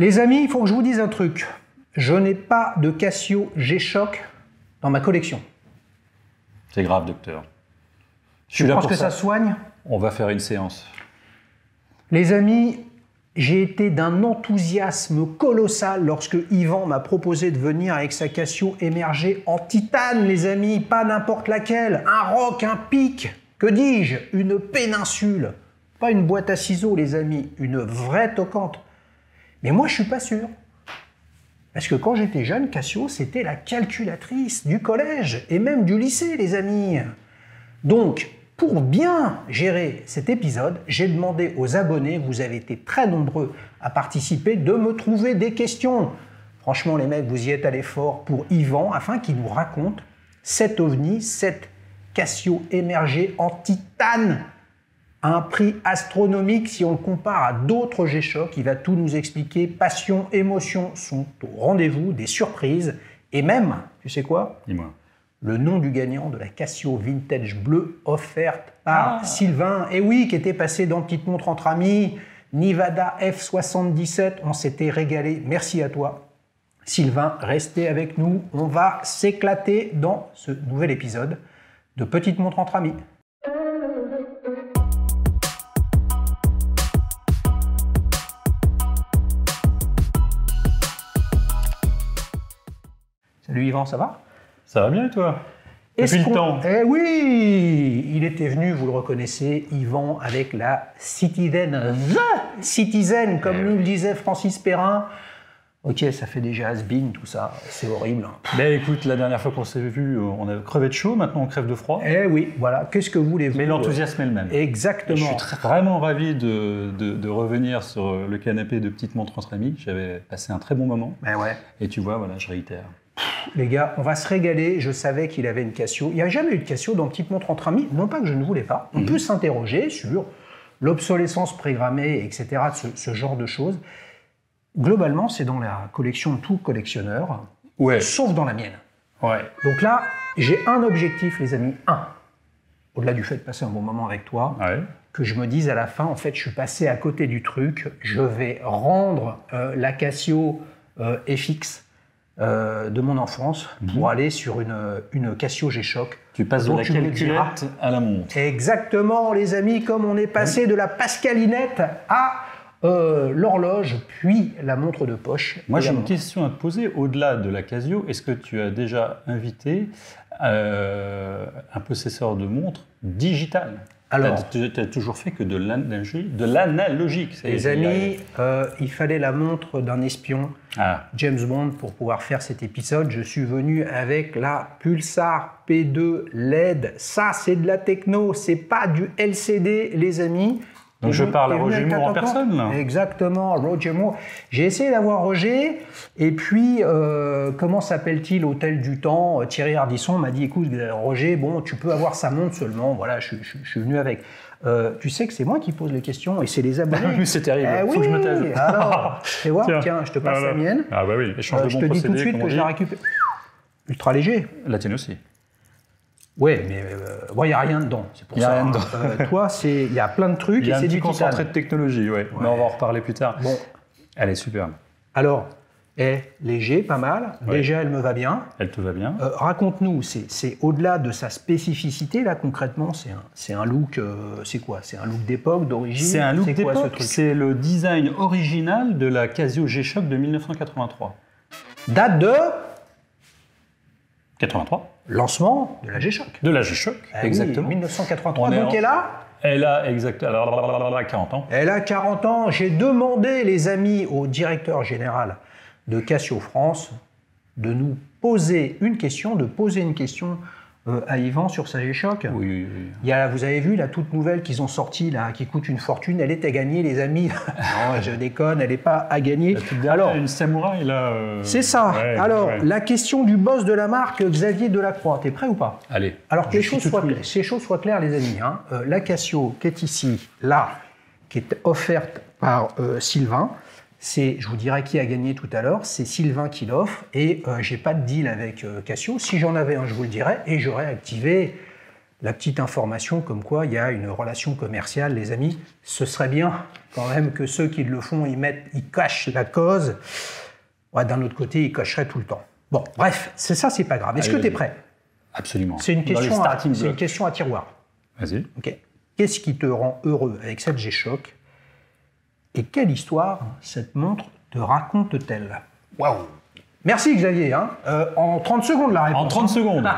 Les amis, il faut que je vous dise un truc. Je n'ai pas de Casio G-Shock dans ma collection. C'est grave, docteur. Tu penses que ça soigne? On va faire une séance. Les amis, j'ai été d'un enthousiasme colossal lorsque Yvan m'a proposé de venir avec sa Casio émergée en titane, les amis, pas n'importe laquelle, un roc, un pic, que dis-je, une péninsule, pas une boîte à ciseaux, les amis, une vraie toquante. Mais moi, je suis pas sûr. Parce que quand j'étais jeune, Casio, c'était la calculatrice du collège et même du lycée, les amis. Donc, pour bien gérer cet épisode, j'ai demandé aux abonnés, vous avez été très nombreux à participer, de me trouver des questions. Franchement, les mecs, vous y êtes allés fort pour Yvan, afin qu'il nous raconte cet ovni, cette Casio émergée en titane, à un prix astronomique si on le compare à d'autres G-Shock. Il va tout nous expliquer. Passion, émotion sont au rendez-vous, des surprises, et même, tu sais quoi? Dis-moi. Le nom du gagnant de la Casio Vintage bleue offerte par Sylvain, et oui, qui était passé dans Petite Montre entre amis, Nivada F77, on s'était régalé, merci à toi. Sylvain, restez avec nous, on va s'éclater dans ce nouvel épisode de Petite Montre entre amis. Salut Yvan, ça va? Ça va bien et toi? Depuis le temps. Eh oui, il était venu, vous le reconnaissez, Yvan, avec la Citizen, The Citizen, comme nous le disait Francis Perrin. Ok, ça fait déjà has-been, tout ça, c'est horrible. Ben écoute, la dernière fois qu'on s'est vu, on a crevé de chaud, maintenant on crève de froid. Eh oui, voilà, qu'est-ce que voulez-vous? Mais l'enthousiasme est le même. Exactement. Je suis vraiment ravi de revenir sur le canapé de Petite Montre entre amis. J'avais passé un très bon moment. Ben ouais. Et tu vois, voilà, je réitère. Les gars, on va se régaler. Je savais qu'il avait une Casio. Il n'y a jamais eu de Casio dans Petite Montre entre amis. Non pas que je ne voulais pas. On peut s'interroger sur l'obsolescence prégrammée, etc., de ce genre de choses. Globalement, c'est dans la collection de tout collectionneur, sauf dans la mienne. Ouais. Donc là, j'ai un objectif, les amis. Au-delà du fait de passer un bon moment avec toi, que je me dise à la fin, en fait, je suis passé à côté du truc. Je vais rendre la Casio FX de mon enfance pour aller sur une Casio G-Shock. Tu passes de la calculette à la montre. Exactement, les amis, comme on est passé de la pascalinette à l'horloge, puis la montre de poche. Moi, j'ai une question à te poser. Au-delà de la Casio, est-ce que tu as déjà invité un possesseur de montre digitale? Alors, tu n'as toujours fait que de l'analogique. Les amis, il fallait la montre d'un espion, James Bond, pour pouvoir faire cet épisode. Je suis venu avec la Pulsar P2 LED. Ça, c'est de la techno, c'est pas du LCD, les amis. Donc je parle à Roger Moore en personne, là. Exactement, Roger Moore. J'ai essayé d'avoir Roger, et puis, comment s'appelle-t-il, Hôtel du Temps, Thierry Ardisson m'a dit, écoute, Roger, bon, tu peux avoir sa montre seulement, voilà, je suis venu avec. Tu sais que c'est moi qui pose les questions, et c'est les abonnés. C'est terrible, faut que je me taise. Alors, fais voir, tiens, je te passe la mienne. Ah bah oui, échange de bons procédés. Je te dis tout de suite que je la récupère. Ultra léger. La tienne aussi. Ouais, mais il n'y a rien dedans, c'est pour ça. Toi, il y a plein de trucs et c'est du titane. Concentré de technologie, ouais. Mais on va en reparler plus tard. Bon. Elle est superbe. Alors, léger, pas mal. Déjà, elle me va bien. Elle te va bien. Raconte-nous, c'est au-delà de sa spécificité, là, concrètement, c'est un look, c'est quoi? C'est un look d'époque, d'origine? C'est un look d'époque, c'est le design original de la Casio G-Shock de 1983. Date de 83. Lancement de la G-Shock. De la G-Shock, exactement. Oui, 1983. Donc elle a exactement 40 ans. Elle a 40 ans. J'ai demandé, les amis, au directeur général de Casio France de nous poser une question, à Yvan sur sa G-Shock. Oui. Il y a, vous avez vu la toute nouvelle qu'ils ont sortie, là, qui coûte une fortune. Elle est à gagner, les amis. Non, je déconne, elle n'est pas à gagner. Alors, une samouraï, là. C'est ça. Alors, la question du boss de la marque, Xavier Delacroix. T'es prêt ou pas? Allez. Alors, que les choses soient claires, les amis. Hein. La Casio qui est ici, là, qui est offerte par Sylvain, je vous dirai qui a gagné tout à l'heure, c'est Sylvain qui l'offre, et j'ai pas de deal avec Casio. Si j'en avais un, je vous le dirais, et j'aurais activé la petite information comme quoi il y a une relation commerciale, les amis. Ce serait bien quand même que ceux qui le font, ils cachent la cause. Ouais, d'un autre côté, ils cacheraient tout le temps. Bon, bref, c'est pas grave. Est-ce que tu es prêt? Absolument. C'est une question à tiroir. Vas-y. Ok. Qu'est-ce qui te rend heureux avec cette G-Shock? Et quelle histoire cette montre te raconte-t-elle? Waouh! Merci Xavier. En 30 secondes la réponse. En 30 secondes.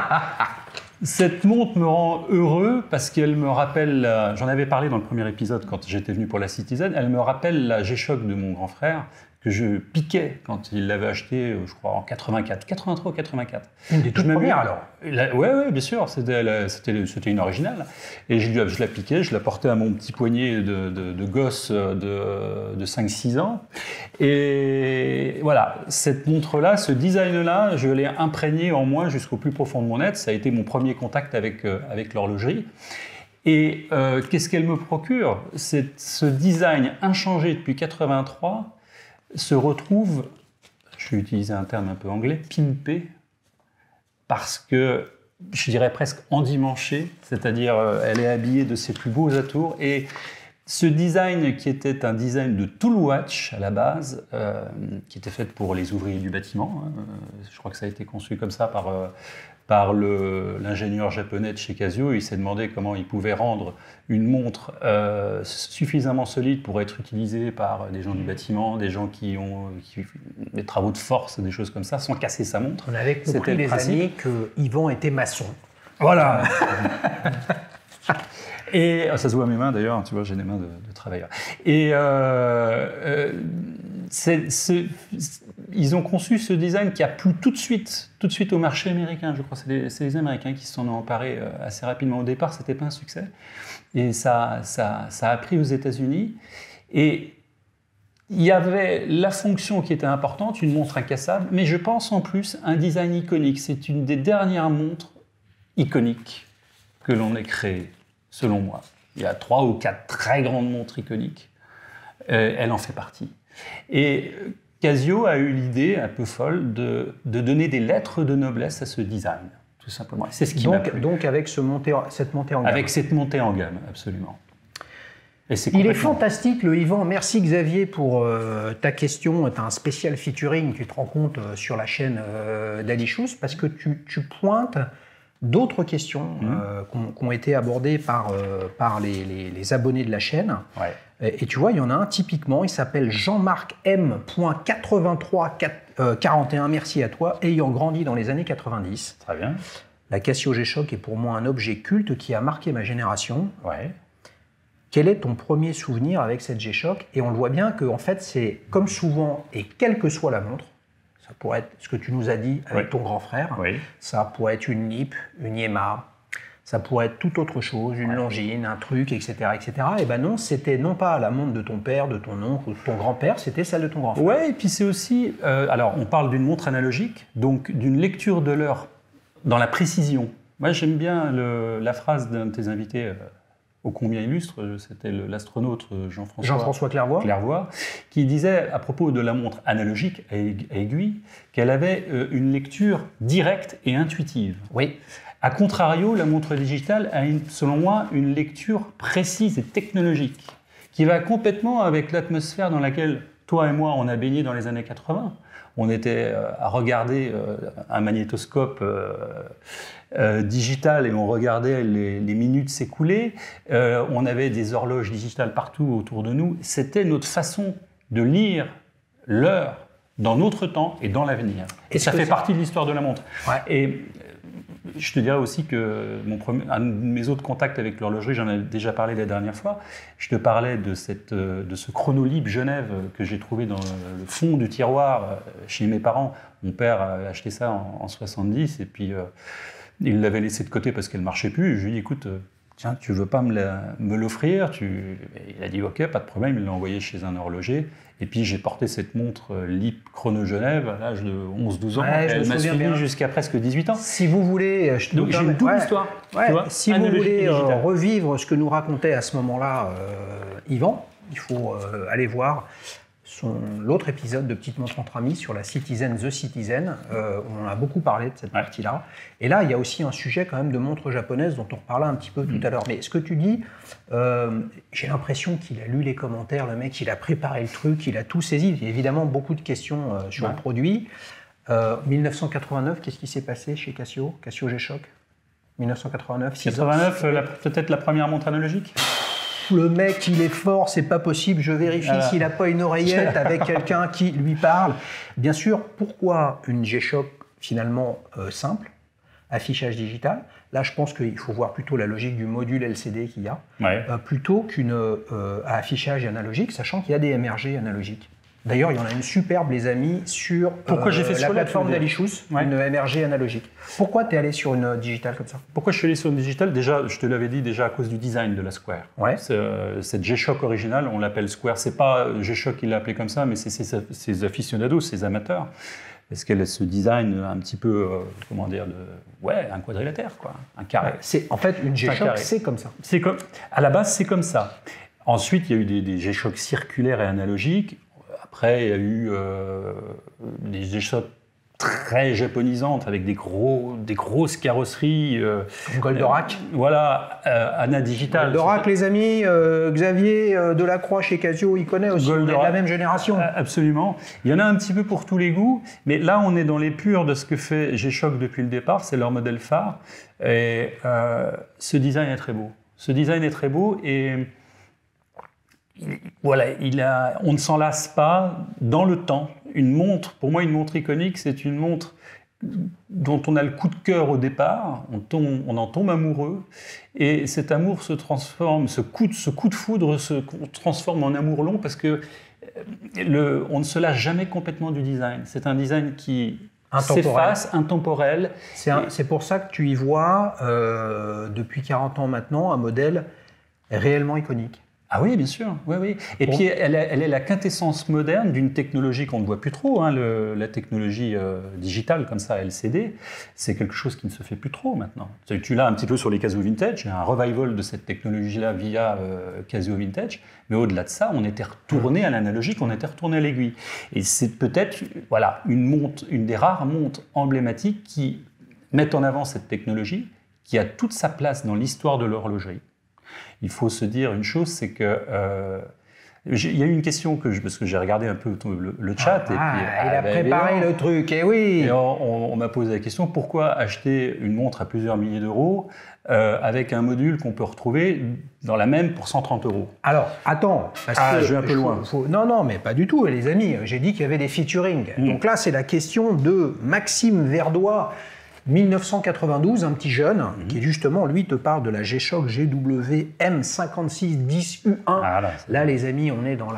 Cette montre me rend heureux parce qu'elle me rappelle, j'en avais parlé dans le premier épisode quand j'étais venu pour la Citizen, elle me rappelle la G-Shock de mon grand frère que je piquais quand il l'avait acheté, je crois, en 83 ou 84. Une des toutes premières alors? Oui, bien sûr, c'était une originale. Et je la piquais, je la portais à mon petit poignet de gosse de 5-6 ans. Et voilà, cette montre-là, ce design-là, je l'ai imprégné en moi jusqu'au plus profond de mon être. Ça a été mon premier contact avec l'horlogerie. Et qu'est-ce qu'elle me procure? Ce design inchangé depuis 83 se retrouve, je vais utiliser un terme un peu anglais, pimpé, parce que je dirais presque endimanchée, c'est-à-dire elle est habillée de ses plus beaux atours. Et ce design qui était un design de tool watch à la base, qui était fait pour les ouvriers du bâtiment, je crois que ça a été conçu comme ça par l'ingénieur japonais de chez Casio. Il s'est demandé comment il pouvait rendre une montre suffisamment solide pour être utilisée par des gens du bâtiment, des gens qui ont des travaux de force, des choses comme ça, sans casser sa montre. On avait compris, les amis, que Yvan était maçon. Voilà. Et ça se voit à mes mains d'ailleurs, tu vois, j'ai des mains de travailleur. Et ils ont conçu ce design qui a plu tout de suite au marché américain. Je crois que c'est les Américains qui se sont emparés assez rapidement. Au départ, c'était pas un succès. Et ça a pris aux États-Unis. Et il y avait la fonction qui était importante, une montre incassable, mais je pense en plus un design iconique. C'est une des dernières montres iconiques que l'on ait créées, selon moi. Il y a 3 ou 4 très grandes montres iconiques. Elle en fait partie. Et Casio a eu l'idée un peu folle de donner des lettres de noblesse à ce design, tout simplement. C'est ce qui m'a plu. Donc avec cette montée en gamme. Avec cette montée en gamme, absolument. Et il est fantastique, le Yvan. Merci Xavier pour ta question. Tu as un spécial featuring, tu te rends compte, sur la chaîne d'Alichous, parce que tu pointes d'autres questions qui ont été abordées par les abonnés de la chaîne. Ouais. Et tu vois, il y en a un typiquement, il s'appelle Jean-Marc M.8341. Merci à toi, ayant grandi dans les années 90. Très bien. La Casio G-Shock est pour moi un objet culte qui a marqué ma génération. Ouais. Quel est ton premier souvenir avec cette G-Shock? Et on le voit bien que en fait, c'est comme souvent, et quelle que soit la montre, ça pourrait être ce que tu nous as dit avec ton grand frère, ça pourrait être une NIP, une Yema, ça pourrait être toute autre chose, une Longines, un truc, etc., etc. Et ben non, c'était non pas la montre de ton père, de ton oncle ou de ton grand-père, c'était celle de ton grand frère. Ouais, et puis c'est aussi, alors on parle d'une montre analogique, donc d'une lecture de l'heure dans la précision. Moi j'aime bien la phrase d'un de tes invités, ô combien illustre, c'était l'astronaute Jean-François Clairvoy, qui disait à propos de la montre analogique à aiguille qu'elle avait une lecture directe et intuitive. Oui. A contrario, la montre digitale a, selon moi, une lecture précise et technologique qui va complètement avec l'atmosphère dans laquelle toi et moi on a baigné dans les années 80. On était à regarder un magnétoscope digital et on regardait les minutes s'écouler. On avait des horloges digitales partout autour de nous. C'était notre façon de lire l'heure dans notre temps et dans l'avenir. Et ça fait partie de l'histoire de la montre. Ouais. Et je te dirais aussi que un de mes autres contacts avec l'horlogerie, j'en ai déjà parlé la dernière fois, je te parlais de ce Chronolib Genève que j'ai trouvé dans le fond du tiroir chez mes parents. Mon père a acheté ça en 70 et puis il l'avait laissé de côté parce qu'elle ne marchait plus. Et je lui ai dit, écoute, tiens, tu ne veux pas me l'offrir? Il a dit, ok, pas de problème, il l'a envoyé chez un horloger. Et puis j'ai porté cette montre LIP Chrono Genève à l'âge de 11-12 ans. Ouais, elle m'a suivi jusqu'à presque 18 ans. Si vous voulez... Donc j'ai une double histoire. Tu vois, si vous voulez revivre ce que nous racontait à ce moment-là Yvan, il faut aller voir l'autre épisode de Petite montre entre amis sur la Citizen, The Citizen, où on a beaucoup parlé de cette partie-là. Et là, il y a aussi un sujet quand même de montre japonaise dont on reparlait un petit peu tout à l'heure. Mais ce que tu dis, j'ai l'impression qu'il a lu les commentaires, le mec, il a préparé le truc, il a tout saisi. Il y a évidemment beaucoup de questions sur le produit. 1989, qu'est-ce qui s'est passé chez Casio G-Shock 1989, 89, peut-être la première montre analogique. Le mec, il est fort, c'est pas possible, je vérifie s'il n'a pas une oreillette avec quelqu'un qui lui parle. Bien sûr, pourquoi une G-Shock finalement simple, affichage digital? Là, je pense qu'il faut voir plutôt la logique du module LCD qu'il y a, plutôt qu'une affichage analogique, sachant qu'il y a des MRG analogiques. D'ailleurs, il y en a une superbe, les amis, sur la plateforme d'Alichus, une MRG analogique. Pourquoi tu es allé sur une digitale comme ça? Pourquoi je suis allé sur une digitale? Déjà, je te l'avais dit déjà à cause du design de la Square. Cette G-Shock originale, on l'appelle Square. C'est pas G-Shock qui l'a appelé comme ça, mais c'est ses aficionados, ses amateurs. Parce qu'elle a ce design un petit peu, comment dire, un quadrilatère, quoi, un carré. En fait, une G-Shock, c'est comme ça. À la base, c'est comme ça. Ensuite, il y a eu des G-Shock circulaires et analogiques. Après, il y a eu des G-Shock très japonisantes avec des grosses carrosseries. Goldorak. Voilà, Ana Digital. Goldorak, les amis, Xavier Delacroix chez Casio, il connaît aussi. Goldorak, on est de la même génération. Absolument. Il y en a un petit peu pour tous les goûts, mais là, on est dans les purs de ce que fait G-Shock depuis le départ. C'est leur modèle phare. Et ce design est très beau. Ce design est très beau et voilà, on ne s'en lasse pas dans le temps. Une montre, pour moi, une montre iconique, c'est une montre dont on a le coup de cœur au départ, on en tombe amoureux, et cet amour se transforme, ce coup de foudre se transforme en amour long parce que on ne se lâche jamais complètement du design. C'est un design qui s'efface, intemporel. C'est pour ça que tu y vois, depuis 40 ans maintenant, un modèle réellement iconique. Ah oui, bien sûr. Oui. Et puis, elle est la quintessence moderne d'une technologie qu'on ne voit plus trop. La technologie digitale, comme ça, LCD, c'est quelque chose qui ne se fait plus trop maintenant. Tu l'as un petit peu sur les Casio Vintage. Il y a un revival de cette technologie-là via Casio Vintage. Mais au-delà de ça, on était retourné à l'analogique, on était retourné à l'aiguille. Et c'est peut-être une des rares montres emblématiques qui mettent en avant cette technologie, qui a toute sa place dans l'histoire de l'horlogerie. Il faut se dire une chose, c'est que il y a eu une question parce que j'ai regardé un peu le chat. Il a préparé le truc, et oui. Et on m'a posé la question, pourquoi acheter une montre à plusieurs milliers d'euros avec un module qu'on peut retrouver dans la même pour 130 €? Alors, attends, je vais un peu loin. Non, mais pas du tout, les amis. J'ai dit qu'il y avait des featuring. Donc là, c'est la question de Maxime Verdois, 1992, un petit jeune, qui justement, lui, te parle de la G-Shock GW M5610U1. Là, les amis, on est dans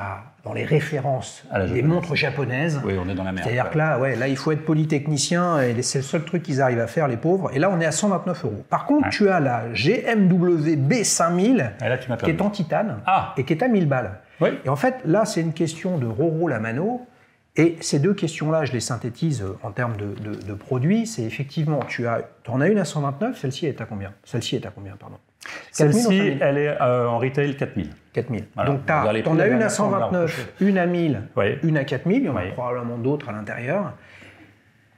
les références des montres japonaises. Oui, on est dans la merde. C'est-à-dire que là, il faut être polytechnicien, et c'est le seul truc qu'ils arrivent à faire, les pauvres. Et là, on est à 129 €. Par contre, tu as la GMW B5000, qui est en titane, et qui est à 1000 balles. Oui. Et en fait, là, c'est une question de Roro Lamano. Et ces deux questions-là, je les synthétise en termes de produits. C'est effectivement, tu en as une à 129, celle-ci est à combien? Celle-ci est à combien, pardon? Celle-ci, elle est en retail 4000. 4000. Voilà. Donc, tu en as une à 129, une à 1000, une à 4000. Il y en a probablement d'autres à l'intérieur.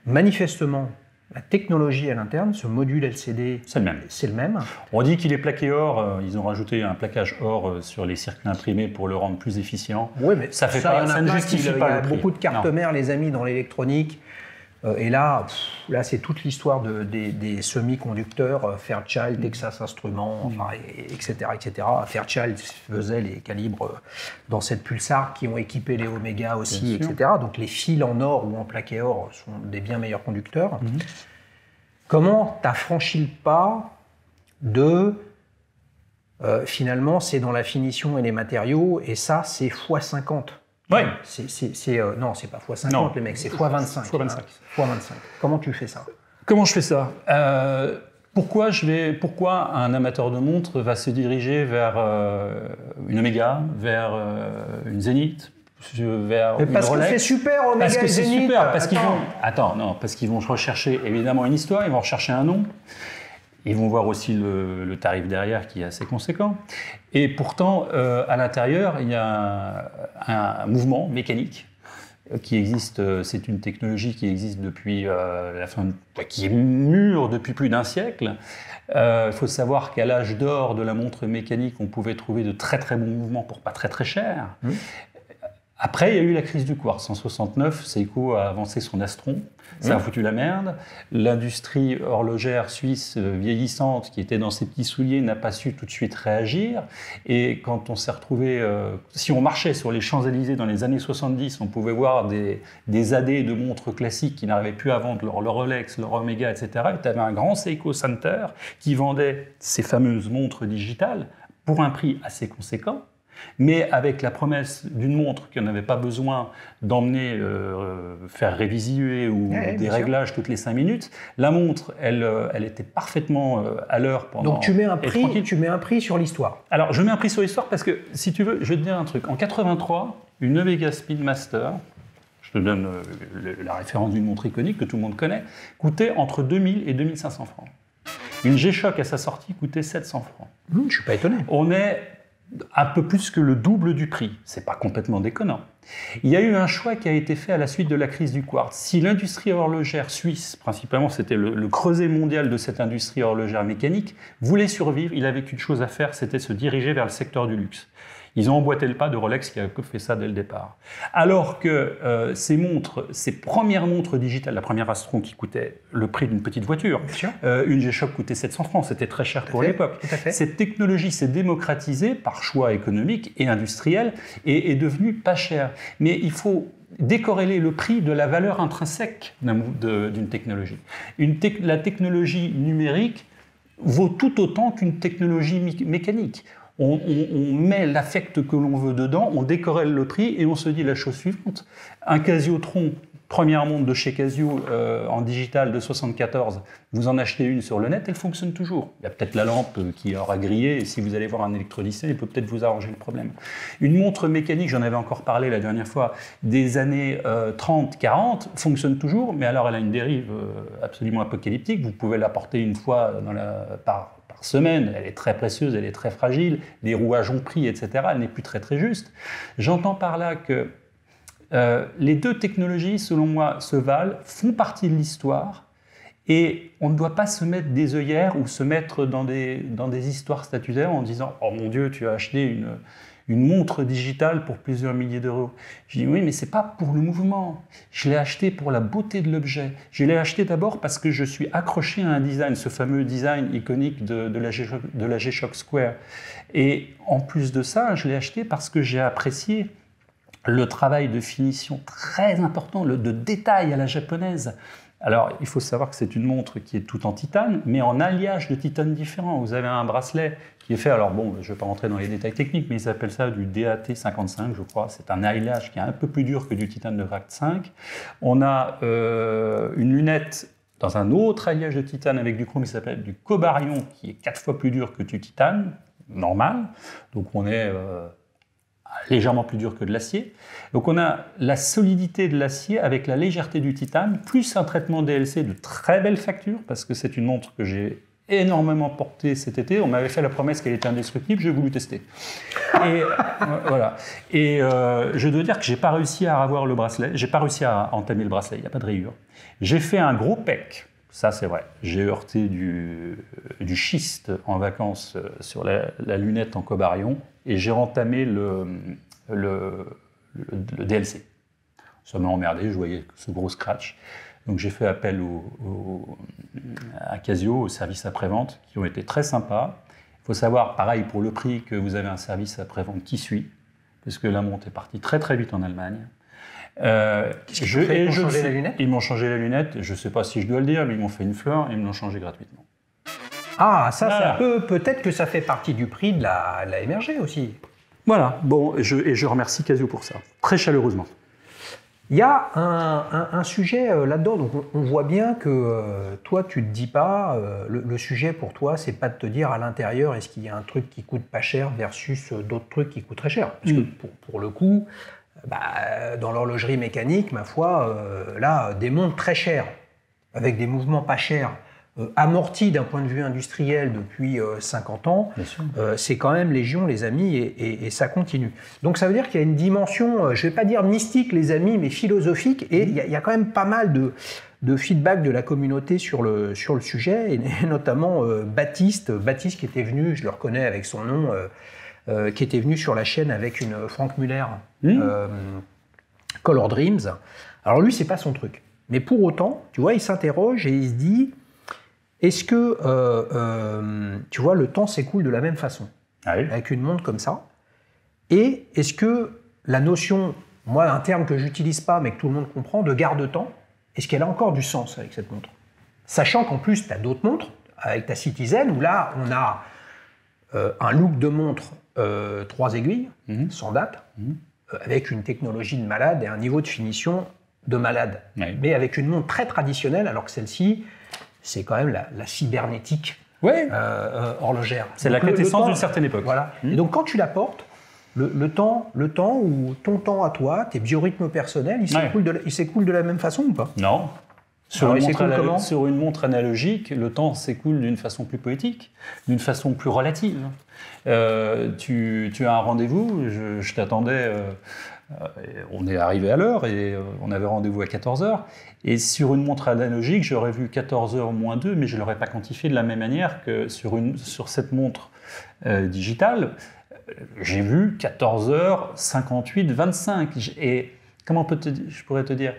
Manifestement, la technologie à l'interne, ce module LCD, c'est le même. On dit qu'il est plaqué or. Ils ont rajouté un plaquage or sur les circuits imprimés pour le rendre plus efficient. Oui, mais ça ne justifie pas. Il y a beaucoup de cartes mères, les amis, dans l'électronique. Et là, c'est toute l'histoire des semi-conducteurs, Fairchild, Texas Instruments, etc., etc. Fairchild faisait les calibres dans cette Pulsar qui ont équipé les Omega aussi, etc. Donc les fils en or ou en plaqué or sont des bien meilleurs conducteurs. Comment tu as franchi le pas de... finalement, c'est dans la finition et les matériaux, et ça, c'est x50. Oui. Non, c'est pas x50 les mecs, c'est x25. x25. Comment tu fais ça? Comment je fais ça? Pourquoi un amateur de montres va se diriger vers une Omega, vers une Zenith, vers une parce Rolex? Que c'est super, Omega parce que c'est Zenith. Super, parce qu'ils vont rechercher évidemment une histoire, ils vont rechercher un nom. Ils vont voir aussi le tarif derrière qui est assez conséquent. Et pourtant, à l'intérieur, il y a un mouvement mécanique qui existe. C'est une technologie qui existe depuis qui est mûre depuis plus d'un siècle. Il faut savoir qu'à l'âge d'or de la montre mécanique, on pouvait trouver de très très bons mouvements pour pas très très cher. Après, il y a eu la crise du quartz. En 69, Seiko a avancé son Astron. Ça a foutu la merde. L'industrie horlogère suisse vieillissante, qui était dans ses petits souliers, n'a pas su tout de suite réagir. Et quand on s'est retrouvé... si on marchait sur les Champs-Élysées dans les années 70, on pouvait voir des AD de montres classiques qui n'arrivaient plus à vendre leur Rolex, leur Omega, etc. Et tu avais un grand Seiko Center qui vendait ces fameuses montres digitales pour un prix assez conséquent, mais avec la promesse d'une montre qu'on n'avait pas besoin d'emmener faire réviser ou des réglages toutes les 5 minutes. La montre, elle était parfaitement à l'heure pendant... Donc tu mets un prix sur l'histoire. Alors je mets un prix sur l'histoire parce que, si tu veux, je vais te dire un truc. En 83, une Omega Speedmaster, je te donne la référence d'une montre iconique que tout le monde connaît, coûtait entre 2000 et 2500 francs. Une G-Shock à sa sortie coûtait 700 francs. Je ne suis pas étonné. On est un peu plus que le double du prix. C'est pas complètement déconnant. Il y a eu un choix qui a été fait à la suite de la crise du quartz. Si l'industrie horlogère suisse, principalement c'était le creuset mondial de cette industrie horlogère mécanique, voulait survivre, il avait qu'une chose à faire, c'était se diriger vers le secteur du luxe. Ils ont emboîté le pas de Rolex qui a fait ça dès le départ. Alors que ces premières montres digitales, la première Astron qui coûtait le prix d'une petite voiture, une G-Shock coûtait 700 francs, c'était très cher pour l'époque. Cette technologie s'est démocratisée par choix économique et industriel et est devenue pas chère. Mais il faut décorréler le prix de la valeur intrinsèque d'une technologie. La technologie numérique vaut tout autant qu'une technologie mécanique. On met l'affect que l'on veut dedans, on décorrèle le prix et on se dit la chose suivante. Un Casio-tron, première montre de chez Casio en digital de 74, vous en achetez une sur le net, elle fonctionne toujours. Il y a peut-être la lampe qui aura grillé et si vous allez voir un électronicien, il peut peut-être vous arranger le problème. Une montre mécanique, j'en avais encore parlé la dernière fois, des années 30-40, fonctionne toujours, mais alors elle a une dérive absolument apocalyptique. Vous pouvez la porter une fois par semaine, elle est très précieuse, elle est très fragile, les rouages ont pris, etc. Elle n'est plus très très juste. J'entends par là que les deux technologies, selon moi, se valent, font partie de l'histoire, et on ne doit pas se mettre des œillères ou se mettre dans des histoires statutaires en disant « Oh mon Dieu, tu as acheté une montre digitale pour plusieurs milliers d'euros. » Je dis oui, mais c'est pas pour le mouvement. Je l'ai acheté pour la beauté de l'objet. Je l'ai acheté d'abord parce que je suis accroché à un design, ce fameux design iconique de la G-Shock Square. Et en plus de ça, je l'ai acheté parce que j'ai apprécié le travail de finition très important, de détail à la japonaise. Alors, il faut savoir que c'est une montre qui est toute en titane, mais en alliage de titane différents. Vous avez un bracelet qui est fait, alors bon, je ne vais pas rentrer dans les détails techniques, mais ils appellent ça du DAT55, je crois. C'est un alliage qui est un peu plus dur que du titane de grade 5. On a une lunette dans un autre alliage de titane avec du chrome qui s'appelle du cobarion, qui est 4 fois plus dur que du titane normal. Donc on est légèrement plus dur que de l'acier. Donc on a la solidité de l'acier avec la légèreté du titane, plus un traitement DLC de très belle facture, parce que c'est une montre que j'ai énormément portée cet été. On m'avait fait la promesse qu'elle était indestructible, j'ai voulu tester. Et voilà. Et je dois dire que j'ai pas réussi à avoir le bracelet, j'ai pas réussi à entamer le bracelet, il n'y a pas de rayure. J'ai fait un gros pec. Ça, c'est vrai. J'ai heurté du schiste en vacances sur la lunette en cobarion et j'ai entamé le DLC. Ça m'a emmerdé, je voyais ce gros scratch. Donc j'ai fait appel à Casio, au service après-vente, qui ont été très sympas. Il faut savoir, pareil, pour le prix, que vous avez un service après-vente qui suit, parce que la montre est partie très très vite en Allemagne. Ils m'ont changé la lunette. Ils m'ont changé la lunette. Je ne sais pas si je dois le dire, mais ils m'ont fait une fleur et ils me l'ont changé gratuitement. Ah, ça, voilà. Peut-être que ça fait partie du prix de la MRG aussi. Voilà. Bon, et je remercie Casio pour ça, très chaleureusement. Il y a un sujet là-dedans. Donc on voit bien que toi, tu ne te dis pas. Le sujet pour toi, c'est pas de te dire à l'intérieur est-ce qu'il y a un truc qui coûte pas cher versus d'autres trucs qui coûtent très cher. Parce que pour le coup. Dans l'horlogerie mécanique, ma foi, là, des montres très chères, avec des mouvements pas chers, amorti d'un point de vue industriel depuis 50 ans, c'est quand même légion, les amis, et ça continue. Donc ça veut dire qu'il y a une dimension, je ne vais pas dire mystique, les amis, mais philosophique, et il y a quand même pas mal de feedback de la communauté sur le sujet, et notamment Baptiste qui était venu, je le reconnais avec son nom, qui était venu sur la chaîne avec une Frank Muller, Color Dreams. Alors lui, c'est pas son truc. Mais pour autant, tu vois, il s'interroge et il se dit, est-ce que, tu vois, le temps s'écoule de la même façon, avec une montre comme ça? Et est-ce que la notion, moi, un terme que j'utilise pas, mais que tout le monde comprend, de garde-temps, est-ce qu'elle a encore du sens avec cette montre? Sachant qu'en plus, tu as d'autres montres, avec ta Citizen, où là, on a un look de montre 3 aiguilles, sans date, avec une technologie de malade et un niveau de finition de malade. Mais avec une montre très traditionnelle, alors que celle-ci, c'est quand même la cybernétique horlogère. C'est la quintessence d'une certaine époque. Voilà. Et donc, quand tu la portes, le temps ou ton temps à toi, tes biorhythmes personnels, il s'écoule de la même façon ou pas? Non. Sur une montre analogique, le temps s'écoule d'une façon plus poétique, d'une façon plus relative. Tu as un rendez-vous, je t'attendais, on est arrivé à l'heure et on avait rendez-vous à 14h. Et sur une montre analogique, j'aurais vu 14h moins 2, mais je ne l'aurais pas quantifié de la même manière que sur cette montre digitale. J'ai vu 14h58, 25. Et comment je pourrais te dire,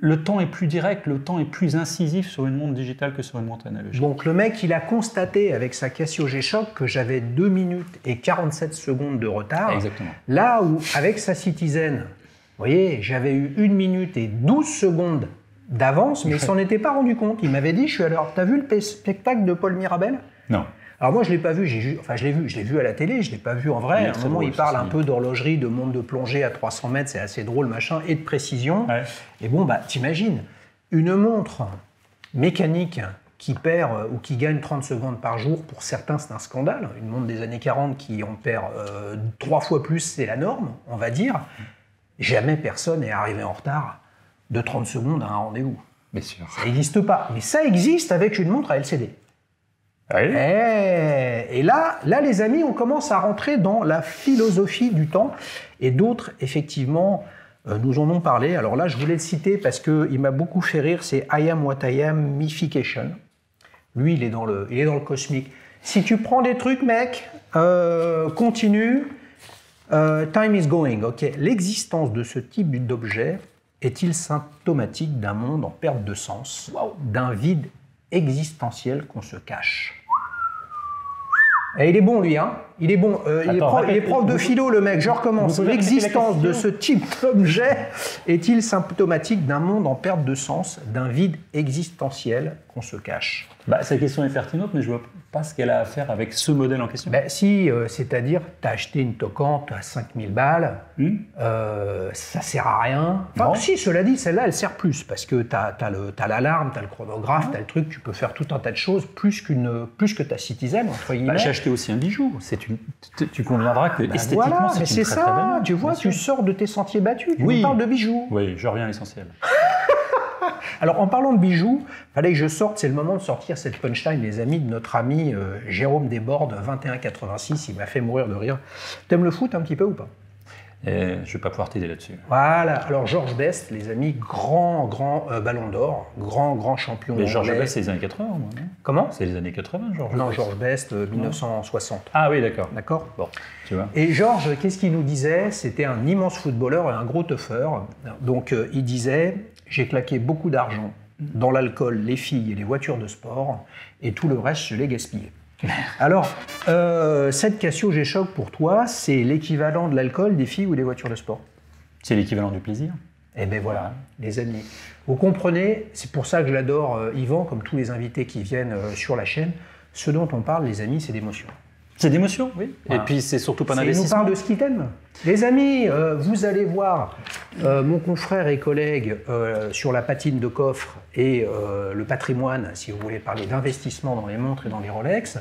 le temps est plus direct, le temps est plus incisif sur une montre digitale que sur une montre analogique. Donc le mec, il a constaté avec sa Casio G-Shock que j'avais 2 minutes et 47 secondes de retard. Exactement. Là où, avec sa Citizen, vous voyez, j'avais eu 1 minute et 12 secondes d'avance, mais il s'en était pas rendu compte. Il m'avait dit, je suis à l'heure. T'as vu le spectacle de Paul Mirabel? Non. Alors moi, je ne l'ai pas vu, je l'ai vu à la télé, je ne l'ai pas vu en vrai. À un moment, il parle un peu d'horlogerie, de montre de plongée à 300 mètres, c'est assez drôle, machin, et de précision. Ouais. Et bon, bah, t'imagines, une montre mécanique qui perd ou qui gagne 30 secondes par jour, pour certains, c'est un scandale. Une montre des années 40 qui en perd 3 fois plus, c'est la norme, on va dire. Jamais personne n'est arrivé en retard de 30 secondes à un rendez-vous. Bien sûr. Ça n'existe pas. Mais ça existe avec une montre à LCD. Oui. Et là, les amis, on commence à rentrer dans la philosophie du temps. Et d'autres, effectivement, nous en ont parlé. Alors là, je voulais le citer parce qu'il m'a beaucoup fait rire. C'est I Am What I Am Mification. Lui, il est dans le cosmique. Si tu prends des trucs, mec, continue. Time is going. Okay. L'existence de ce type d'objet est-il symptomatique d'un monde en perte de sens, d'un vide existentiel qu'on se cache? Et il est bon, lui, hein. Il est bon. Il est prof de philo, le mec. Je recommence. L'existence de ce type d'objet est-il symptomatique d'un monde en perte de sens, d'un vide existentiel qu'on se cache? Cette question est pertinente, mais je ne vois pas ce qu'elle a à faire avec ce modèle en question. Si, c'est-à-dire, tu as acheté une toquante à 5000 balles, ça ne sert à rien. Enfin, si, cela dit, celle-là, elle sert plus, parce que tu as l'alarme, tu as le chronographe, tu as le truc, tu peux faire tout un tas de choses, plus que ta Citizen, entre guillemets. J'ai acheté aussi un bijou. Tu conviendras que esthétiquement, c'est une très belle montre. Tu vois, tu sors de tes sentiers battus, tu me parles de bijoux. Oui, je reviens à l'essentiel. Alors, en parlant de bijoux, il fallait que je sorte, c'est le moment de sortir cette punchline, les amis, de notre ami Jérôme Desbordes, 2186, il m'a fait mourir de rire. T'aimes le foot un petit peu ou pas? Je ne vais pas pouvoir t'aider là-dessus. Voilà, alors Georges Best, les amis, grand ballon d'or, grand champion. Mais Georges Best, c'est les années 80, moi, non? Comment? C'est les années 80, Georges Best. Non, Georges Best, 1960. Ah oui, d'accord. D'accord. Bon, tu vois. Et Georges, qu'est-ce qu'il nous disait? C'était un immense footballeur et un gros teufeur. Donc, il disait, j'ai claqué beaucoup d'argent dans l'alcool, les filles et les voitures de sport, et tout le reste, je l'ai gaspillé. Alors, cette Casio G-Shock pour toi, c'est l'équivalent de l'alcool, des filles ou des voitures de sport? C'est l'équivalent du plaisir. Eh bien voilà, les amis. Vous comprenez, c'est pour ça que je l'adore, Yvan, comme tous les invités qui viennent sur la chaîne. Ce dont on parle, les amis, c'est d'émotion. C'est d'émotion, oui. Voilà. Et puis c'est surtout pas d'investissement. Il nous parle de ce qu'il t'aime. Les amis, vous allez voir mon confrère et collègue sur la patine de coffre et le patrimoine, si vous voulez parler d'investissement dans les montres et dans les Rolex.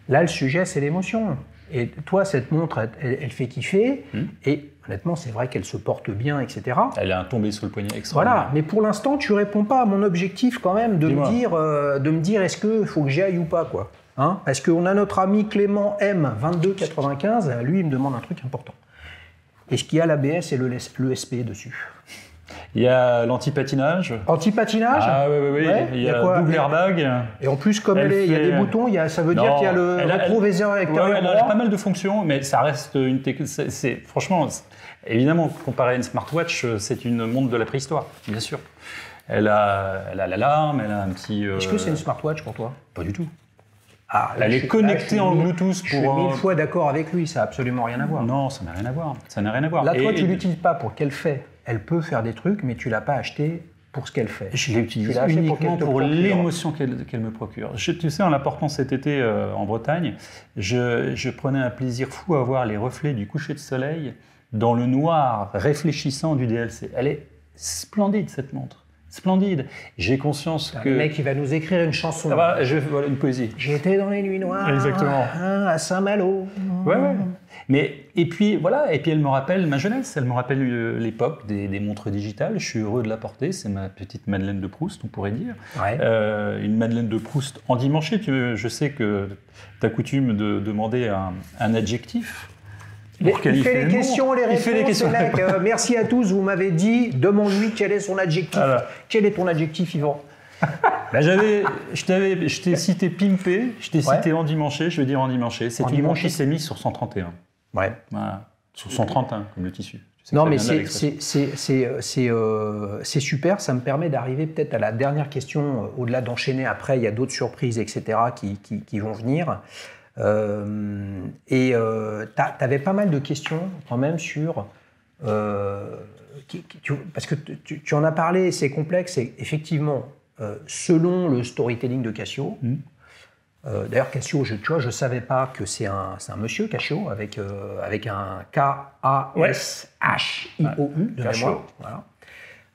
Là, le sujet, c'est l'émotion. Et toi, cette montre, elle fait kiffer. Et honnêtement, c'est vrai qu'elle se porte bien, etc. Elle a un tombé sur le poignet extraordinaire. Voilà, mais pour l'instant, tu réponds pas à mon objectif quand même de me dire est-ce qu'il faut que j'y aille ou pas, quoi. Hein, parce qu'on a notre ami Clément M2295, lui il me demande un truc important. Est-ce qu'il y a l'ABS et l'ESP dessus? Il y a l'anti-patinage. Anti-patinage? Ah oui. Ouais, il y a double airbag. Et en plus, comme il y a des boutons, ça veut dire qu'il y a le rétroviseur extérieur. Elle a pas mal de fonctions, mais ça reste une technologie. Franchement, évidemment, comparé à une smartwatch, c'est une montre de la préhistoire, bien sûr. Elle a l'alarme, elle a un petit... Est-ce que c'est une smartwatch pour toi? Pas du tout. Ah, elle est connectée en Bluetooth. Je suis 1000 fois d'accord avec lui, ça n'a absolument rien à voir. Non, ça n'a rien à voir. Ça n'a rien à voir. Là, toi, tu ne l'utilises pas pour qu'elle fait. Elle peut faire des trucs, mais tu ne l'as pas acheté pour ce qu'elle fait. Je l'ai utilisée uniquement pour l'émotion qu'elle me procure. Tu sais, en la portant cet été en Bretagne, je prenais un plaisir fou à voir les reflets du coucher de soleil dans le noir réfléchissant du DLC. Elle est splendide, cette montre. Splendide. J'ai conscience que... Le mec, il va nous écrire une chanson. Voilà, une poésie. J'étais dans les nuits noires. Exactement. À Saint-Malo. Ouais. Mais, et puis elle me rappelle ma jeunesse, elle me rappelle l'époque des montres digitales. Je suis heureux de la porter, c'est ma petite Madeleine de Proust, on pourrait dire. Ouais. Une Madeleine de Proust endimanchée. Je sais que tu as coutume de demander un adjectif. Il fait les questions, les réponses. Il fait les questions. Merci à tous, vous m'avez dit, demande-lui quel est son adjectif. Voilà. Quel est ton adjectif, Yvan? Je t'ai cité pimpé, je t'ai cité endimanché, je vais dire endimanché. C'est une montre qui s'est mise sur 131. Ouais. Voilà. Sur 131, comme le tissu. Non, mais c'est super, ça me permet d'arriver peut-être à la dernière question, au-delà d'enchaîner après, il y a d'autres surprises, etc., qui vont venir. Tu avais pas mal de questions quand même sur... parce que tu en as parlé, c'est complexe, et effectivement, selon le storytelling de Casio, d'ailleurs Casio, tu vois, je savais pas que c'est un monsieur Casio, avec un K-A-S-H-I-O-U de mémoire.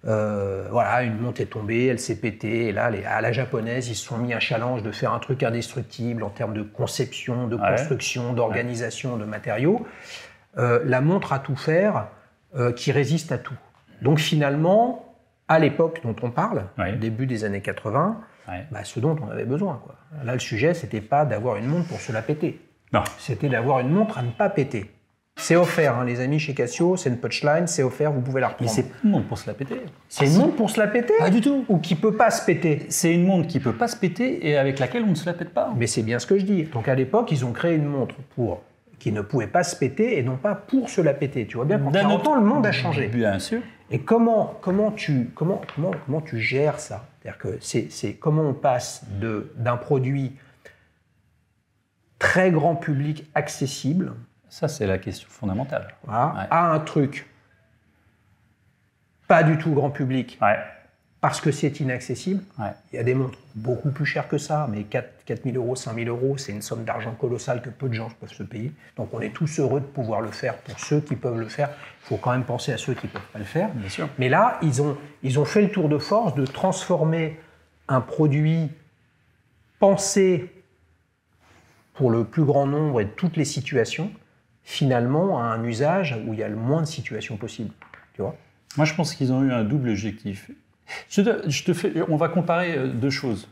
Voilà, une montre est tombée, elle s'est pétée, et là, à la japonaise, ils se sont mis un challenge de faire un truc indestructible en termes de conception, de construction, d'organisation, de matériaux. La montre à tout faire, qui résiste à tout. Donc finalement, à l'époque dont on parle, début des années 80, ce dont on avait besoin, quoi. Là, le sujet, c'était pas d'avoir une montre pour se la péter. Non. C'était d'avoir une montre à ne pas péter. C'est offert, hein, les amis, chez Casio, c'est une punchline, c'est offert, vous pouvez la reprendre. Mais c'est une montre pour se la péter. C'est une montre pour se la péter? Pas du tout. Ou qui peut pas se péter? C'est une montre qui peut pas se péter et avec laquelle on ne se la pète pas. Mais c'est bien ce que je dis. Donc à l'époque, ils ont créé une montre qui ne pouvait pas se péter et non pas pour se la péter. Tu vois bien, qu'en 40 ans, le monde a changé. Bien sûr. Et comment tu gères ça? C'est-à-dire que c'est comment on passe d'un produit très grand public accessible. Ça, c'est la question fondamentale. Voilà, à un truc pas du tout grand public, parce que c'est inaccessible. Il y a des montres beaucoup plus chères que ça, mais 4 000 euros, 5 000 euros, c'est une somme d'argent colossale que peu de gens peuvent se payer. Donc on est tous heureux de pouvoir le faire pour ceux qui peuvent le faire. Il faut quand même penser à ceux qui ne peuvent pas le faire. Bien sûr. Mais là, ils ont fait le tour de force de transformer un produit pensé pour le plus grand nombre et de toutes les situations, finalement, à un usage où il y a le moins de situations possibles. Tu vois ? Moi, je pense qu'ils ont eu un double objectif. On va comparer deux choses.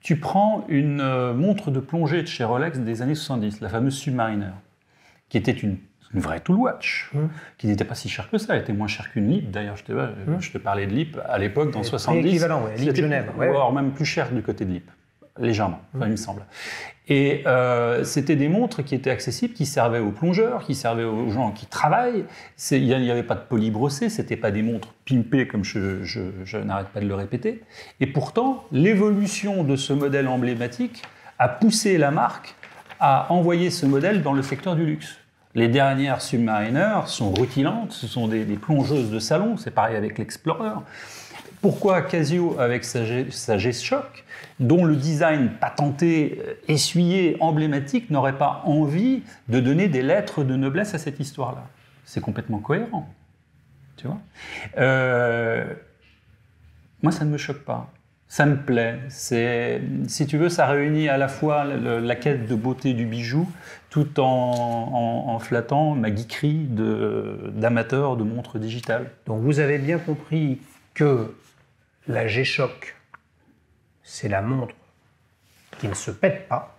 Tu prends une montre de plongée de chez Rolex des années 70, la fameuse Submariner, qui était une vraie tool watch, qui n'était pas si chère que ça, elle était moins chère qu'une Lip. D'ailleurs, je te parlais de Lip à l'époque, dans 70. Équivalent, Lip Genève. Voire même plus cher du côté de Lip. Légèrement, il me semble. Et c'était des montres qui étaient accessibles, qui servaient aux plongeurs, qui servaient aux gens qui travaillent. Il n'y avait pas de polybrossé, ce n'étaient pas des montres pimpées, comme je n'arrête pas de le répéter. Et pourtant, l'évolution de ce modèle emblématique a poussé la marque à envoyer ce modèle dans le secteur du luxe. Les dernières Submariner sont rutilantes, ce sont des plongeuses de salon, c'est pareil avec l'Explorer. Pourquoi Casio, avec sa G-Shock, dont le design patenté, essuyé, emblématique, n'aurait pas envie de donner des lettres de noblesse à cette histoire-là? C'est complètement cohérent. Tu vois ? Moi, ça ne me choque pas. Ça me plaît. Si tu veux, ça réunit à la fois la quête de beauté du bijou tout en flattant ma geekerie d'amateur de montres digitales. Donc vous avez bien compris que la G-Shock, c'est la montre qui ne se pète pas.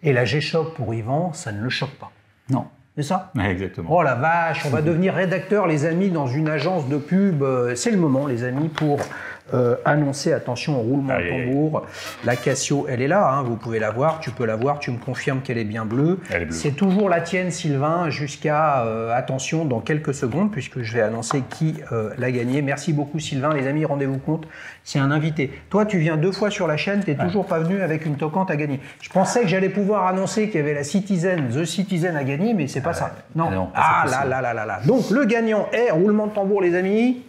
Et la G-Shock pour Yvan, ça ne le choque pas. Non. C'est ça? Ouais, exactement. Oh la vache, on va devenir rédacteur, les amis, dans une agence de pub. C'est le moment, les amis, pour annoncer, attention au roulement de tambour. La Casio, elle est là, hein, vous pouvez la voir, tu peux la voir, tu me confirmes qu'elle est bien bleue. Elle est bleue. C'est toujours la tienne, Sylvain, jusqu'à, attention, dans quelques secondes, puisque je vais annoncer qui l'a gagné. Merci beaucoup, Sylvain. Les amis, rendez-vous compte, c'est un invité. Toi, tu viens 2 fois sur la chaîne, tu n'es toujours pas venu avec une toquante à gagner. Je pensais que j'allais pouvoir annoncer qu'il y avait la Citizen, The Citizen à gagner, mais c'est pas ça. Non. Ah là. Donc, le gagnant est, roulement de tambour, les amis,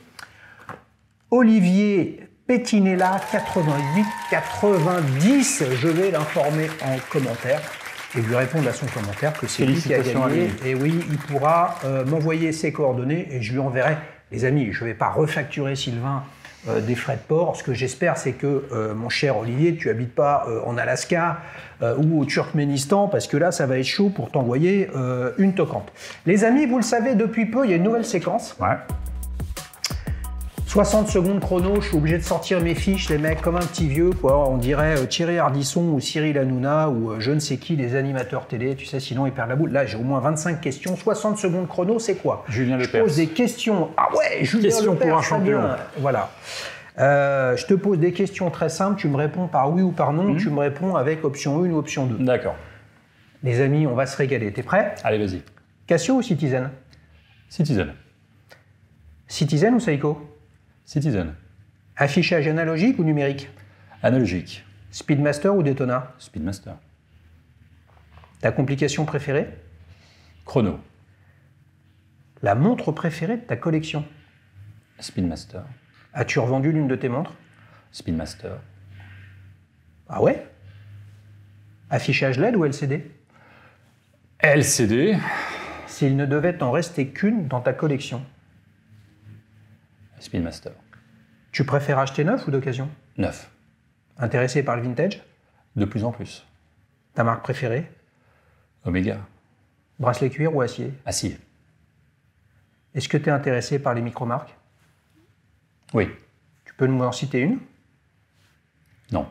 Olivier Pettinella, 88-90. Je vais l'informer en commentaire et lui répondre à son commentaire que c'est lui qui a gagné. Et oui, il pourra m'envoyer ses coordonnées et je lui enverrai. Les amis, je ne vais pas refacturer Sylvain des frais de port. Ce que j'espère, c'est que, mon cher Olivier, tu n'habites pas en Alaska ou au Turkménistan, parce que là, ça va être chaud pour t'envoyer une toquante. Les amis, vous le savez, depuis peu, il y a une nouvelle séquence. Ouais. 60 secondes chrono, je suis obligé de sortir mes fiches, les mecs, comme un petit vieux, quoi. On dirait Thierry Ardisson ou Cyril Hanouna ou je ne sais qui, les animateurs télé, tu sais, sinon ils perdent la boule. Là, j'ai au moins 25 questions. 60 secondes chrono, c'est quoi? Julien Lepers. Je pose des questions. Ah ouais, Julien Question Lepers, pour un champion. bien. Voilà. Je te pose des questions très simples, tu me réponds par oui ou par non, tu me réponds avec option 1 ou option 2. D'accord. Les amis, on va se régaler. T'es prêt? Allez, vas-y. Casio ou Citizen? Citizen. Citizen ou Seiko? Citizen. Affichage analogique ou numérique? Analogique. Speedmaster ou Daytona? Speedmaster. Ta complication préférée? Chrono. La montre préférée de ta collection? Speedmaster. As-tu revendu l'une de tes montres? Speedmaster. Ah ouais? Affichage LED ou LCD? LCD. S'il ne devait t'en rester qu'une dans ta collection? Speedmaster. Tu préfères acheter neuf ou d'occasion? Neuf. Intéressé par le vintage? De plus en plus. Ta marque préférée? Omega. Bracelet cuir ou acier? Acier. Est-ce que tu es intéressé par les micro-marques? Oui. Tu peux nous en citer une? Non.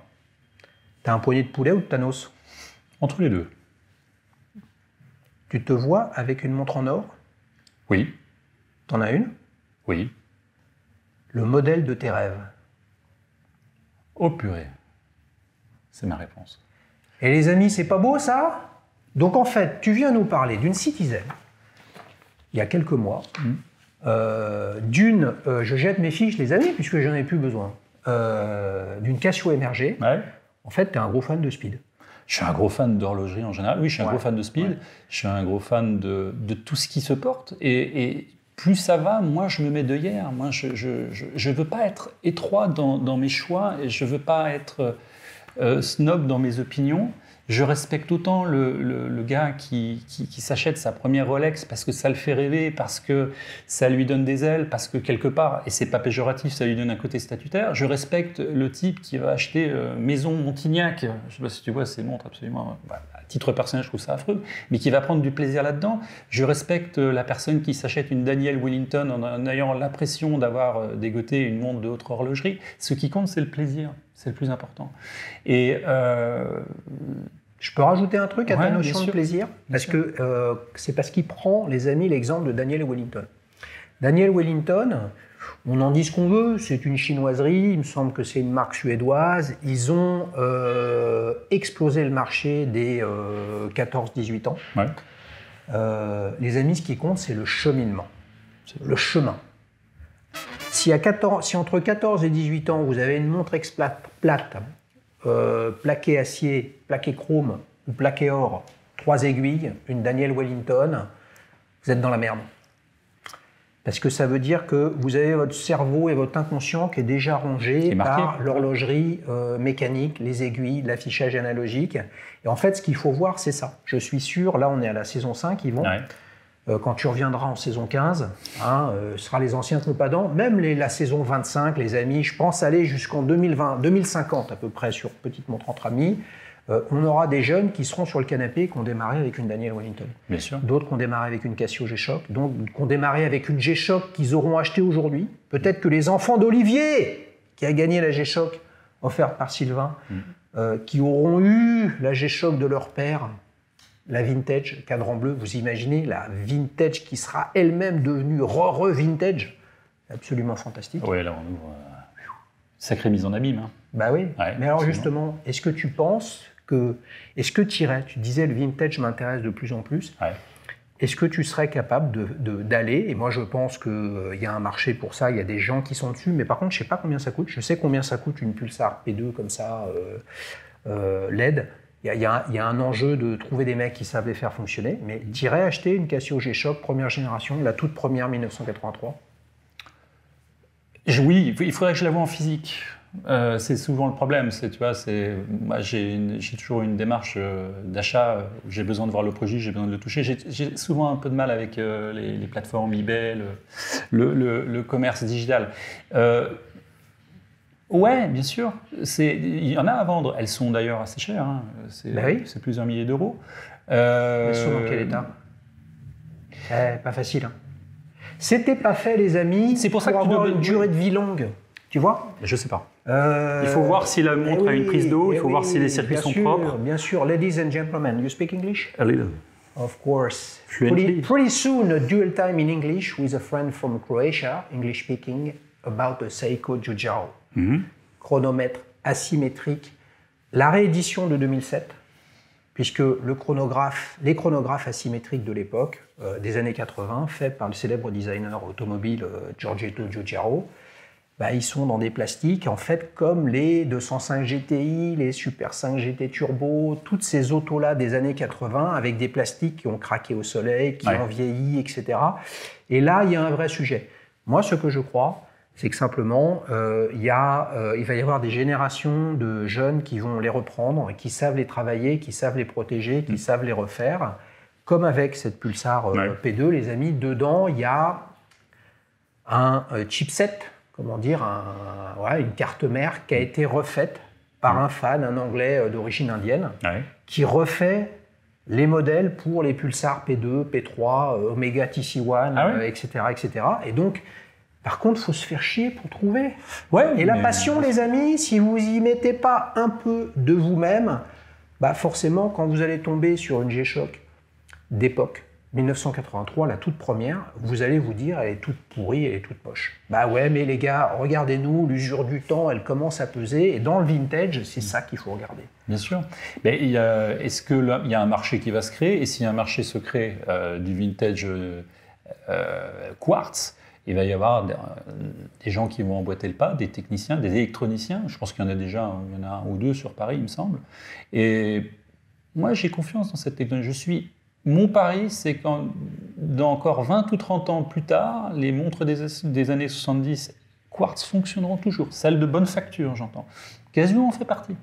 T'as un poignet de poulet ou de Thanos? Entre les deux. Tu te vois avec une montre en or? Oui. T'en as une? Oui. Le modèle de tes rêves? Oh purée. C'est ma réponse. Et les amis, c'est pas beau ça? Donc en fait, tu viens nous parler d'une Citizen, il y a quelques mois, je jette mes fiches les amis, puisque j'en ai plus besoin, d'une Casio MRG. Ouais. En fait, tu es un gros fan de speed. Je suis un gros fan d'horlogerie en général. Oui, je suis un gros fan de speed. Ouais. Je suis un gros fan de tout ce qui se porte. Et plus ça va, moins je me mets d'œillères. Moi, je ne veux pas être étroit dans mes choix et je ne veux pas être snob dans mes opinions. Je respecte autant le gars qui s'achète sa première Rolex parce que ça le fait rêver, parce que ça lui donne des ailes, parce que quelque part, et c'est pas péjoratif, ça lui donne un côté statutaire. Je respecte le type qui va acheter Maison Montignac, je sais pas si tu vois ces montres absolument, à titre personnel je trouve ça affreux, mais qui va prendre du plaisir là-dedans. Je respecte la personne qui s'achète une Daniel Wellington en ayant l'impression d'avoir dégoté une montre de haute horlogerie. Ce qui compte, c'est le plaisir. C'est le plus important. Et je peux rajouter un truc à ta notion de plaisir, parce que c'est parce qu'il prend, les amis, l'exemple de Daniel Wellington. Daniel Wellington, on en dit ce qu'on veut, c'est une chinoiserie, il me semble que c'est une marque suédoise. Ils ont explosé le marché dès 14-18 ans. Ouais. Les amis, ce qui compte, c'est le cheminement, le chemin. Si entre 14 et 18 ans, vous avez une montre plate, plaqué acier, plaqué chrome ou plaqué or, 3 aiguilles, une Daniel Wellington, vous êtes dans la merde. Parce que ça veut dire que vous avez votre cerveau et votre inconscient qui est déjà rongé par l'horlogerie mécanique, les aiguilles, l'affichage analogique. Et en fait, ce qu'il faut voir, c'est ça. Je suis sûr, là on est à la saison 5, Yvon. Ouais. Quand tu reviendras en saison 15, ce sera les anciens combattants, même la saison 25, les amis, je pense aller jusqu'en 2050 à peu près sur Petite montre entre amis. On aura des jeunes qui seront sur le canapé qui ont démarré avec une Daniel Wellington. Bien sûr. D'autres qui ont démarré avec une Casio G-Shock, d'autres qui ont démarré avec une G-Shock qu'ils auront achetée aujourd'hui. Peut-être que les enfants d'Olivier, qui a gagné la G-Shock offerte par Sylvain, qui auront eu la G-Shock de leur père, la vintage, cadran bleu, vous imaginez, la vintage qui sera elle-même devenue re-vintage, absolument fantastique. Oui, là on ouvre sacrée mise en abîme. Hein. Bah oui, ouais, mais alors justement, est-ce que tu penses que, est-ce que tu irais, tu disais le vintage m'intéresse de plus en plus, est-ce que tu serais capable d'aller, et moi je pense qu'il y a un marché pour ça, il y a des gens qui sont dessus, mais par contre je ne sais pas combien ça coûte, je sais combien ça coûte une Pulsar P2 comme ça, LED. Il y a un enjeu de trouver des mecs qui savent les faire fonctionner, mais tu irais acheter une Casio G-Shock première génération, la toute première 1983 ? Oui, il faudrait que je la voie en physique. C'est souvent le problème. Moi, j'ai toujours une démarche d'achat. J'ai besoin de voir le produit, j'ai besoin de le toucher. J'ai souvent un peu de mal avec les plateformes eBay, le commerce digital. Ouais, bien sûr. Il y en a à vendre. Elles sont d'ailleurs assez chères. Hein. C'est plusieurs milliers d'euros. Elles sont dans quel état ? Pas facile. Hein. C'était pas fait, les amis, c'est pour ça avoir une durée de vie longue. Tu vois ? Je sais pas. Il faut voir si la montre a une prise d'eau. Il faut voir si les circuits sont propres. Bien sûr. Ladies and gentlemen, you speak English ? A little. Of course. Fluently. Pretty soon, a dual time in English with a friend from Croatia, English speaking, about the Seiko Giugiaro. Chronomètre asymétrique, la réédition de 2007, puisque les chronographes asymétriques de l'époque, des années 80, faits par le célèbre designer automobile Giorgetto Giugiaro, ils sont dans des plastiques, en fait, comme les 205 GTI, les Super 5 GT Turbo, toutes ces autos-là des années 80, avec des plastiques qui ont craqué au soleil, qui ont vieilli, etc. Et là, il y a un vrai sujet. Moi, ce que je crois, c'est que simplement, il va y avoir des générations de jeunes qui vont les reprendre, qui savent les travailler, qui savent les protéger, qui savent les refaire. Comme avec cette Pulsar P2, les amis, dedans, il y a un chipset, une carte mère qui a été refaite par un fan, un Anglais d'origine indienne, qui refait les modèles pour les Pulsar P2, P3, Omega TC1, etc., etc. Et donc, par contre, il faut se faire chier pour trouver. Et la passion, les amis, si vous y mettez pas un peu de vous-même, forcément, quand vous allez tomber sur une G-Shock d'époque, 1983, la toute première, vous allez vous dire, elle est toute pourrie, elle est toute moche. Mais les gars, regardez-nous, l'usure du temps, elle commence à peser. Et dans le vintage, c'est ça qu'il faut regarder. Bien sûr. Est-ce qu'il y a un marché qui va se créer ? Et si un marché se crée du vintage quartz, il va y avoir des gens qui vont emboîter le pas, des techniciens, des électroniciens. Je pense qu'il y en a déjà un ou deux sur Paris, il me semble. Et moi, j'ai confiance dans cette technologie. Mon pari, c'est qu'encore 20 ou 30 ans plus tard, les montres des années 70 quartz fonctionneront toujours. Celles de bonne facture, j'entends. Casio en fait partie.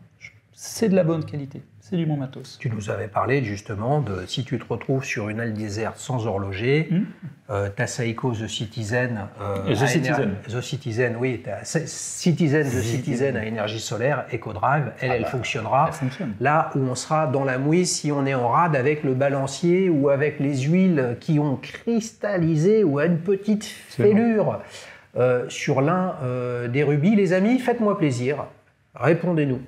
C'est de la bonne qualité. C'est du bon matos. Tu nous avais parlé justement de si tu te retrouves sur une Alde sans horloger, ta Seiko The Citizen, The Citizen, oui, ta Citizen The Citizen à énergie solaire, EcoDrive, elle fonctionnera. Elle fonctionne. Là où on sera dans la mouise si on est en rade avec le balancier ou avec les huiles qui ont cristallisé ou à une petite fêlure sur l'un des rubis. Les amis, faites-moi plaisir, répondez-nous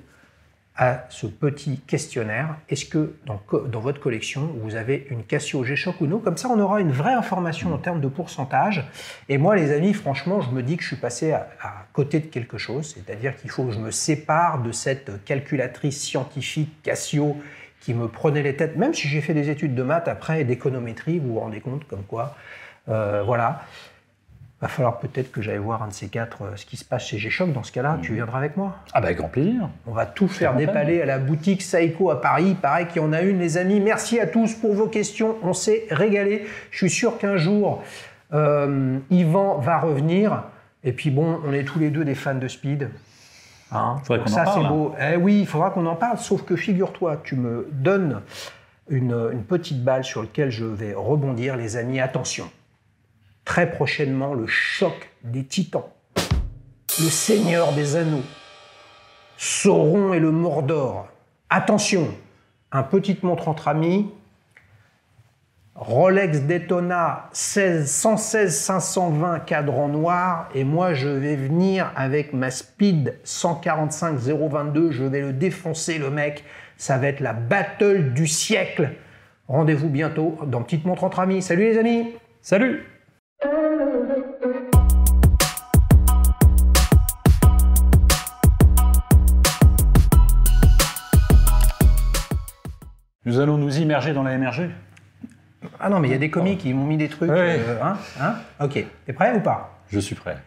à ce petit questionnaire. Est-ce que dans votre collection, vous avez une Casio G-Shock ou non ? Comme ça, on aura une vraie information en termes de pourcentage. Et moi, les amis, franchement, je me dis que je suis passé à côté de quelque chose. C'est-à-dire qu'il faut que je me sépare de cette calculatrice scientifique Casio qui me prenait les têtes. Même si j'ai fait des études de maths après et d'économétrie, vous vous rendez compte comme quoi. Voilà. Va falloir peut-être que j'aille voir un de ces quatre ce qui se passe chez G-Shock. Dans ce cas-là, tu viendras avec moi ? Avec grand plaisir. On va tout faire dépaler à la boutique Seiko à Paris. Il paraît qu'il y en a une, les amis. Merci à tous pour vos questions. On s'est régalé. Je suis sûr qu'un jour, Yvan va revenir. Et puis bon, on est tous les deux des fans de speed. Faudrait qu'on en parle. C'est beau. Oui, il faudra qu'on en parle. Sauf que figure-toi, tu me donnes une petite balle sur laquelle je vais rebondir, les amis. Attention, très prochainement, le choc des titans, le Seigneur des Anneaux, Sauron et le Mordor. Attention, un petite montre entre amis, Rolex Daytona 116 520 cadran noir, et moi je vais venir avec ma Speed 145 022, je vais le défoncer le mec, ça va être la battle du siècle. Rendez-vous bientôt dans Petite Montre entre amis. Salut les amis. Salut. Nous allons nous immerger dans la MRG. Ah non, mais il y a des comiques qui m'ont mis des trucs. Ouais. Ok, t'es prêt ou pas? Je suis prêt.